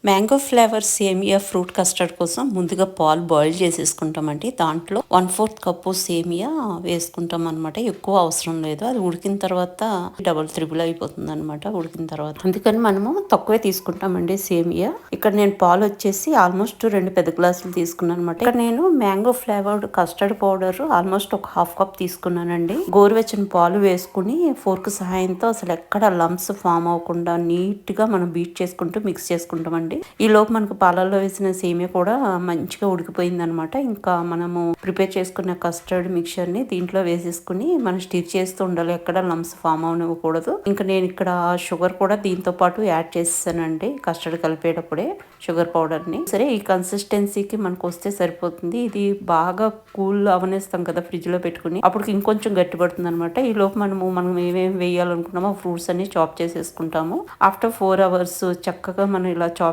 Mango flavour సేమియా fruit custard కోసం ముందుగా పాలు బాయిల్ చేసేసుకుంటామండి. దాంట్లో 1/4 కప్పు సేమియా వేసుకుంటాం అనమాట. ఎక్కువ అవసరం లేదు. అది ఉడికిన తర్వాత డబుల్ త్రిబుల్ అయిపోతుంది అనమాట ఉడికిన తర్వాత. అందుకని మనము తక్కువే తీసుకుంటామండి సేమియా. ఇక్కడ నేను పాలు వచ్చేసి ఆల్మోస్ట్ 2 పెద్ద గ్లాసులు తీసుకున్నాను అనమాట. ఇక్కడ నేను mango flavoured custard powder almost ఒక 1/2 కప్ తీసుకున్నానండి. గోరువెచ్చని పాలు వేసుకుని ఫోర్క్ సహాయంతో అసలు ఎక్కడ లంప్స్ ఫామ్ అవ్వకుండా నీట్ గా మనం బీట్ చేసుకుంటూ మిక్స్ చేసుకుంటామండి. ఈ లోపు మనకు పాలల్లో వేసిన సేమియా కూడా మంచిగా ఉడికిపోయింది అనమాట. ఇంకా మనము ప్రిపేర్ చేసుకున్న కస్టర్డ్ మిక్చర్ ని దీంట్లో వేసేసుకుని మనం స్టిర్ చేస్తూ ఉండాలి. ఎక్కడ లంప్స్ ఫామ్ అవనివ్వకూడదు. ఇంకా నేను ఇక్కడ షుగర్ కూడా దీంతో పాటు యాడ్ చేసేసానండి. కస్టర్డ్ కలిపేటప్పుడే షుగర్ పౌడర్ ని. సరే ఈ కన్సిస్టెన్సీకి మనకు వస్తే సరిపోతుంది. ఇది బాగా కూల్ అవనేస్తాం కదా ఫ్రిడ్జ్ లో పెట్టుకుని, అప్పుడు ఇంకొంచెం గట్టి పడుతుంది అనమాట. ఈ లోపు మనం ఏమేమి వేయాలనుకున్నామో ఫ్రూట్స్ అన్ని చాప్ చేసేసుకుంటాము. ఆఫ్టర్ 4 hours చక్కగా మనం ఇలా చాప్